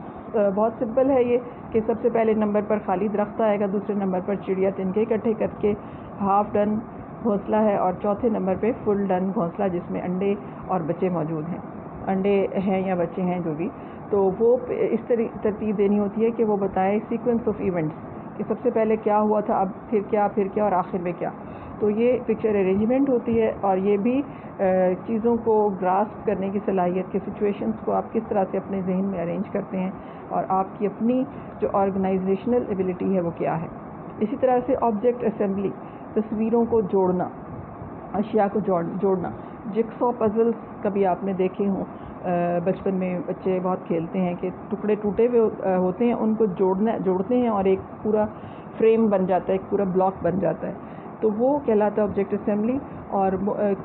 بہت سمپل ہے یہ کہ سب سے پہلے نمبر پر خالی درخت آئے گا, دوسرے نمبر پر چڑیا تنکے اکٹھے کر کے ہاف ڈن گھونسلہ ہے, اور چوتھے نمبر پہ فل ڈن گھونسلہ جس میں انڈے اور بچے موجود ہیں, انڈے ہیں یا بچے ہیں جو بھی. تو وہ اس ترتیب دینی ہوتی ہے کہ وہ بتائے سیکوینس آف ایونٹس کہ سب سے پہلے کیا ہوا تھا, اب پھر کیا اور آخر میں کیا. تو یہ پکچر ارینجمنٹ ہوتی ہے, اور یہ بھی چیزوں کو گراسپ کرنے کی صلاحیت کے سچویشنز کو آپ کس طرح سے اپنے ذہن میں ارینج کرتے ہیں, اور آپ کی اپنی جو آرگنائزیشنل ایبلٹی ہے وہ کیا ہے. اسی طرح سے آبجیکٹ اسمبلی, تصویروں کو جوڑنا, اشیاء کو جوڑنا. جگسو پزلز کبھی آپ نے دیکھے ہوں, بچپن میں بچے بہت کھیلتے ہیں کہ ٹکڑے ٹوٹے ہوئے ہوتے ہیں, ان کو جوڑتے ہیں اور ایک پورا فریم بن جاتا ہے, ایک پورا بلاک بن جاتا ہے. تو وہ کہلاتا ہے آبجیکٹ اسمبلی. اور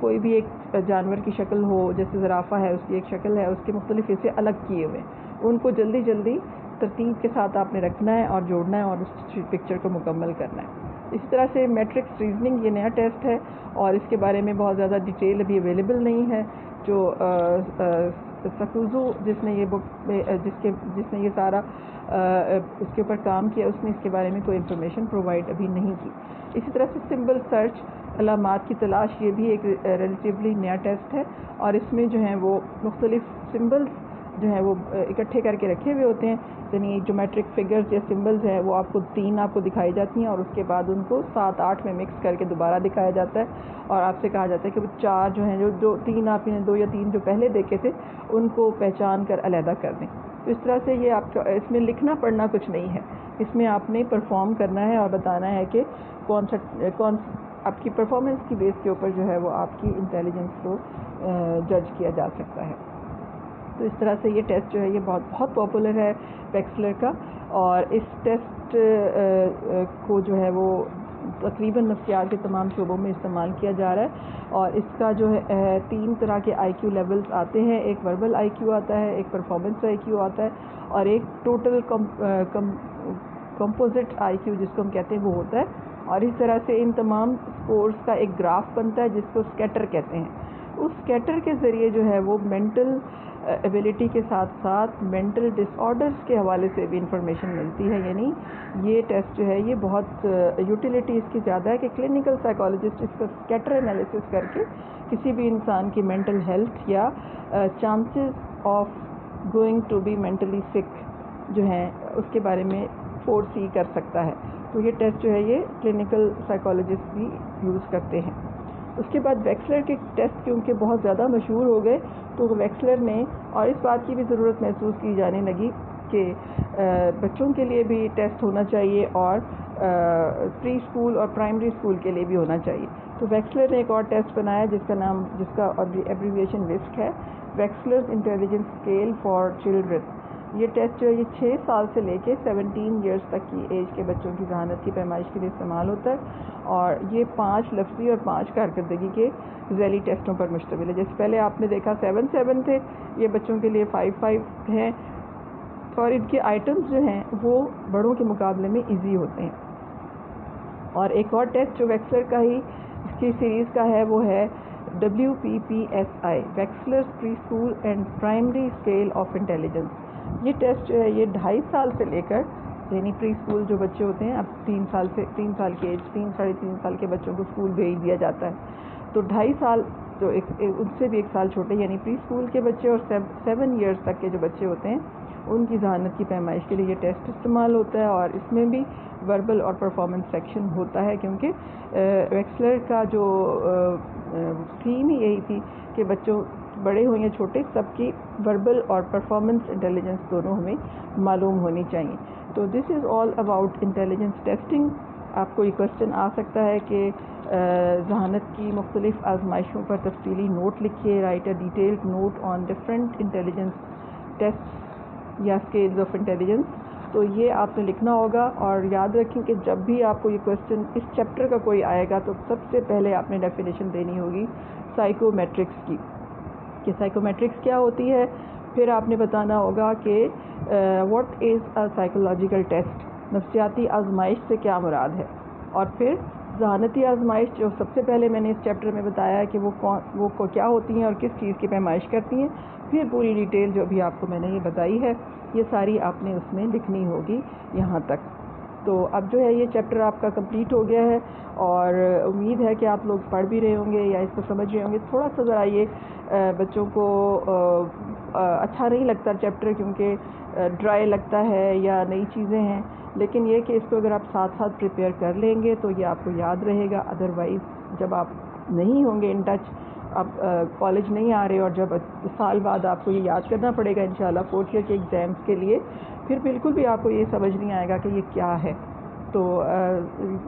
کوئی بھی ایک جانور کی شکل ہو, جیسے زرافہ ہے, اس کی ایک شکل ہے, اس کے مختلف حصے الگ کیے ہوئے, ان کو جلدی ترتیب کے ساتھ آپ نے رکھنا ہے اور جوڑنا ہے اور اس پکچر کو مکمل کرنا ہے. اسی طرح سے میٹرکس ریزننگ, یہ نیا ٹیسٹ ہے, اور اس کے بارے میں بہت زیادہ ڈیٹیل ابھی اویلیبل نہیں ہے. جو سکوزو جس نے یہ بک جس نے یہ سارا اس کے اوپر کام کیا, اس نے اس کے بارے میں کوئی انفارمیشن پرووائڈ ابھی نہیں کی. اسی طرح سے سمبل سرچ, علامات کی تلاش, یہ بھی ایک ریلیٹیولی نیا ٹیسٹ ہے, اور اس میں جو ہیں وہ مختلف سمبلز جو ہیں وہ اکٹھے کر کے رکھے ہوئے ہوتے ہیں. یعنی جومیٹرک فگرز یا سمبلز ہیں وہ آپ کو دکھائی جاتی ہیں, اور اس کے بعد ان کو 7-8 میں مکس کر کے دوبارہ دکھایا جاتا ہے, اور آپ سے کہا جاتا ہے کہ وہ 4 جو ہیں جو 3 آپ نے 2 یا 3 جو پہلے دیکھے تھے ان کو پہچان کر علیحدہ کر دیں. تو اس طرح سے یہ آپ کا اس میں لکھنا پڑھنا کچھ نہیں ہے, اس میں آپ نے پرفارم کرنا ہے اور بتانا ہے کہ کون آپ کی پرفارمنس کی بیس کے اوپر جو ہے وہ آپ کی انٹیلیجنس کو جج کیا جا سکتا ہے. تو اس طرح سے یہ ٹیسٹ جو ہے یہ بہت پاپولر ہے ویکسلر کا, اور اس ٹیسٹ کو جو ہے وہ تقریباً نفسیات کے تمام شعبوں میں استعمال کیا جا رہا ہے. اور اس کا جو ہے 3 طرح کے آئی کیو لیولز آتے ہیں, ایک وربل آئی کیو آتا ہے, ایک پرفارمنس آئی کیو آتا ہے, اور ایک ٹوٹل کمپوزٹ آئی کیو جس کو ہم کہتے ہیں وہ ہوتا ہے. اور اس طرح سے ان تمام اسکورز کا ایک گراف بنتا ہے جس کو اسکیٹر کہتے ہیں. اس اسکیٹر کے ذریعے جو ہے وہ مینٹل ایبلٹی کے ساتھ ساتھ مینٹل ڈس آرڈرز کے حوالے سے بھی انفارمیشن ملتی ہے. یعنی یہ ٹیسٹ جو ہے یہ بہت یوٹیلیٹی اس کی زیادہ ہے کہ کلینکل سائیکالوجسٹ اس کا اسکیٹر انالیسس کر کے کسی بھی انسان کی مینٹل ہیلتھ یا chances of going to be mentally sick جو ہیں اس کے بارے میں فور سی کر سکتا ہے. تو یہ ٹیسٹ جو ہے یہ کلینکل سائیکالوجسٹ بھی یوز کرتے ہیں. اس کے بعد ویکسلر کے ٹیسٹ کیونکہ بہت زیادہ مشہور ہو گئے تو ویکسلر نے اور اس بات کی بھی ضرورت محسوس کی جانے لگی کہ بچوں کے لیے بھی ٹیسٹ ہونا چاہیے اور پری اسکول اور پرائمری اسکول کے لیے بھی ہونا چاہیے. تو ویکسلر نے ایک اور ٹیسٹ بنایا جس کا ایبریویشن وسک ہے, ویکسلرز انٹیلیجنس اسکیل فار چلڈرن. یہ ٹیسٹ جو ہے یہ 6 سال سے لے کے 17 ایئرس تک کی ایج کے بچوں کی ذہانت کی پیمائش کے لیے استعمال ہوتا ہے, اور یہ 5 لفظی اور 5 کارکردگی کے ذیلی ٹیسٹوں پر مشتمل ہے. جیسے پہلے آپ نے دیکھا 7 تھے, یہ بچوں کے لیے 5 ہیں, اور ان کے آئٹمز جو ہیں وہ بڑوں کے مقابلے میں ایزی ہوتے ہیں. اور ایک اور ٹیسٹ جو ویکسلر کا ہی اس کی سیریز کا ہے وہ ہے WPPSI, Wechsler's preschool and primary scale of intelligence. یہ ٹیسٹ جو ہے یہ 2.5 سال سے لے کر یعنی پری اسکول جو بچے ہوتے ہیں اب 3 سال کی ایج 3-3.5 سال کے بچوں کو اسکول بھیج دیا جاتا ہے، تو 2.5 سال جو ان سے بھی 1 سال چھوٹے یعنی پری اسکول کے بچے اور 7 ایئرس تک کے جو بچے ہوتے ہیں ان کی ذہانت کی پیمائش کے لیے یہ ٹیسٹ استعمال ہوتا ہے، اور اس میں بھی وربل اور پرفارمنس سیکشن ہوتا ہے، کیونکہ ویکسلر کا جو تھیم ہی یہی تھی کہ بچوں بڑے ہوں یا چھوٹے سب کی وربل اور پرفارمنس انٹیلیجنس دونوں ہمیں معلوم ہونی چاہیے. تو دس از آل اباؤٹ انٹیلیجنس ٹیسٹنگ. آپ کو یہ کوشچن آ سکتا ہے کہ ذہانت کی مختلف آزمائشوں پر تفصیلی نوٹ لکھیے، write a detailed note on different intelligence test یا اسکیلز آف انٹیلیجنس. تو یہ آپ نے لکھنا ہوگا، اور یاد رکھیں کہ جب بھی آپ کو یہ کوشچن اس چیپٹر کا کوئی آئے گا تو سب سے پہلے آپ نے ڈیفینیشن دینی ہوگی سائیکومیٹرکس کی، کہ سائیکومیٹرکس کیا ہوتی ہے. پھر آپ نے بتانا ہوگا کہ what is a psychological test, نفسیاتی آزمائش سے کیا مراد ہے. اور پھر ذہانتی آزمائش جو سب سے پہلے میں نے اس چیپٹر میں بتایا ہے کہ وہ کیا ہوتی ہیں اور کس چیز کی پیمائش کرتی ہیں. پھر پوری ڈیٹیل جو بھی آپ کو میں نے یہ بتائی ہے یہ ساری آپ نے اس میں لکھنی ہوگی یہاں تک. تو اب جو ہے یہ چیپٹر آپ کا کمپلیٹ ہو گیا ہے، اور امید ہے کہ آپ لوگ پڑھ بھی رہے ہوں گے یا اس کو سمجھ رہے ہوں گے. تھوڑا سا ذرا یہ بچوں کو اچھا نہیں لگتا چیپٹر، کیونکہ ڈرائی لگتا ہے یا نئی چیزیں ہیں، لیکن یہ کہ اس کو اگر آپ ساتھ ساتھ پریپیئر کر لیں گے تو یہ آپ کو یاد رہے گا. ادروائز جب آپ نہیں ہوں گے ان ٹچ، آپ کالج نہیں آ رہے اور جب سال بعد آپ کو یہ یاد کرنا پڑے گا انشاءاللہ 4th ایئر کے ایگزامس کے لیے، پھر بالکل بھی آپ کو یہ سمجھ نہیں آئے گا کہ یہ کیا ہے. تو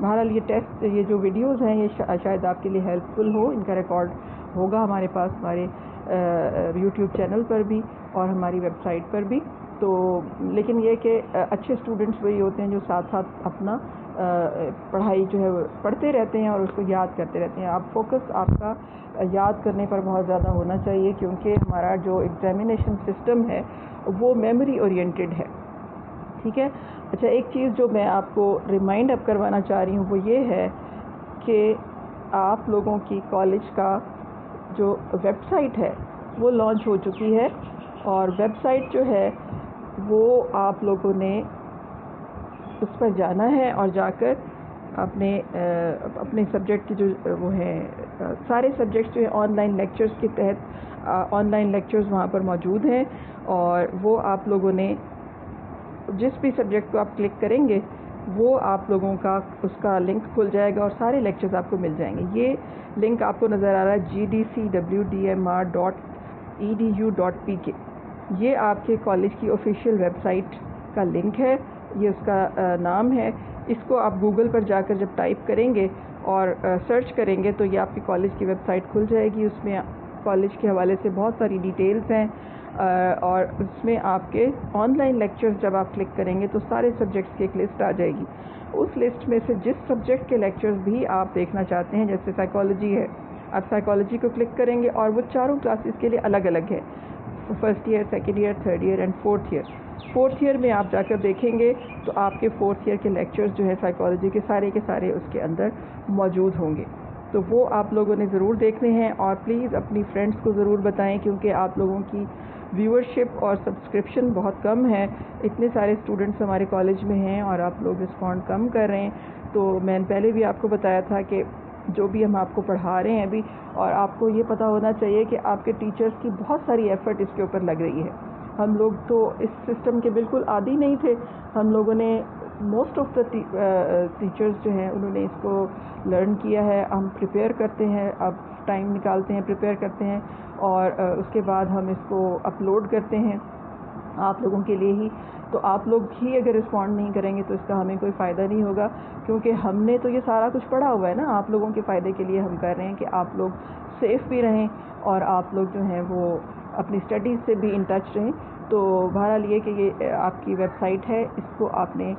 بہرحال یہ ٹیسٹ، یہ جو ویڈیوز ہیں یہ شاید آپ کے لیے ہیلپ فل ہو. ان کا ریکارڈ ہوگا ہمارے پاس ہمارے یوٹیوب چینل پر بھی اور ہماری ویب سائٹ پر بھی. تو لیکن یہ کہ اچھے اسٹوڈنٹس وہی ہوتے ہیں جو ساتھ ساتھ اپنا پڑھائی جو ہے پڑھتے رہتے ہیں اور اس کو یاد کرتے رہتے ہیں. آپ فوکس آپ کا یاد کرنے پر بہت زیادہ ہونا چاہیے، کیونکہ ہمارا جو ایگزامینیشن سسٹم ہے وہ میموری اورینٹڈ ہے. ٹھیک ہے. اچھا، ایک چیز جو میں آپ کو ریمائنڈ اپ کروانا چاہ رہی ہوں وہ یہ ہے کہ آپ لوگوں کی کالج کا جو ویب سائٹ ہے وہ لانچ ہو چکی ہے، اور ویب سائٹ جو ہے وہ آپ لوگوں نے اس پر جانا ہے اور جا کر اپنے سبجیکٹ کی جو وہ ہیں سارے سبجیکٹس جو ہیں آن لائن لیکچرز کے تحت آن لائن لیکچرز وہاں پر موجود ہیں، اور وہ آپ لوگوں نے جس بھی سبجیکٹ کو آپ کلک کریں گے وہ آپ لوگوں کا اس کا لنک کھل جائے گا اور سارے لیکچرز آپ کو مل جائیں گے. یہ لنک آپ کو نظر آ رہا ہے gdcwdmr.edu.pk. یہ آپ کے کالج کی آفیشیل ویب سائٹ کا لنک ہے، یہ اس کا نام ہے. اس کو آپ گوگل پر جا کر جب ٹائپ کریں گے اور سرچ کریں گے تو یہ آپ کی کالج کی ویب سائٹ کھل جائے گی. اس میں کالج کے حوالے سے بہت ساری ڈیٹیلز ہیں، اور اس میں آپ کے آن لائن لیکچرز جب آپ کلک کریں گے تو سارے سبجیکٹس کی ایک لسٹ آ جائے گی. اس لسٹ میں سے جس سبجیکٹ کے لیکچرز بھی آپ دیکھنا چاہتے ہیں، جیسے سائیکالوجی ہے، آپ سائیکالوجی کو کلک کریں گے اور وہ چاروں کلاسز کے لیے الگ الگ ہے، 1st year, 2nd year, 3rd year and 4th year. 4th year میں آپ جا کر دیکھیں گے تو آپ کے 4th ایئر کے لیکچرز جو ہے سائیکالوجی کے سارے اس کے اندر موجود ہوں گے. تو وہ آپ لوگوں نے ضرور دیکھنے ہیں، اور پلیز اپنی فرینڈس کو ضرور بتائیں، کیونکہ آپ لوگوں کی ویورشپ اور سبسکرپشن بہت کم ہے. اتنے سارے اسٹوڈنٹس ہمارے کالج میں ہیں اور آپ لوگ رسپونڈ کم کر رہے ہیں. تو میں نے پہلے بھی آپ کو بتایا تھا کہ جو بھی ہم آپ کو پڑھا رہے ہیں ابھی، اور آپ کو یہ پتہ ہونا چاہیے کہ آپ کے ٹیچرز کی بہت ساری ایفرٹ اس کے اوپر لگ رہی ہے. ہم لوگ تو اس سسٹم کے بالکل عادی نہیں تھے. ہم لوگوں نے موسٹ آف دا ٹیچرز جو ہیں انہوں نے اس کو لرن کیا ہے. ہم پریپیئر کرتے ہیں، اب ٹائم نکالتے ہیں، پریپیئر کرتے ہیں، اور اس کے بعد ہم اس کو اپلوڈ کرتے ہیں آپ لوگوں کے لیے ہی. تو آپ لوگ ہی اگر رسپونڈ نہیں کریں گے تو اس کا ہمیں کوئی فائدہ نہیں ہوگا، کیونکہ ہم نے تو یہ سارا کچھ پڑھا ہوا ہے نا. آپ لوگوں کے فائدے کے لیے ہم کر رہے ہیں کہ آپ لوگ سیف بھی رہیں اور آپ لوگ جو ہیں وہ اپنی اسٹڈیز سے بھی ان ٹچ رہیں. تو بہرحال یہ کہ یہ آپ کی ویب سائٹ ہے، اس کو آپ نے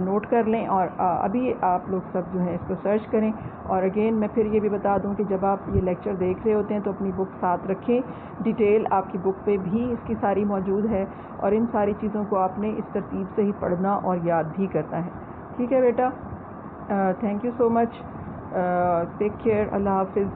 نوٹ کر لیں، اور ابھی آپ لوگ سب جو ہیں اس کو سرچ کریں. اور اگین میں پھر یہ بھی بتا دوں کہ جب آپ یہ لیکچر دیکھ رہے ہوتے ہیں تو اپنی بک ساتھ رکھیں. ڈیٹیل آپ کی بک پہ بھی اس کی ساری موجود ہے، اور ان ساری چیزوں کو آپ نے اس ترتیب سے ہی پڑھنا اور یاد بھی کرنا ہے. ٹھیک ہے بیٹا، thank you so much, take care, اللہ حافظ.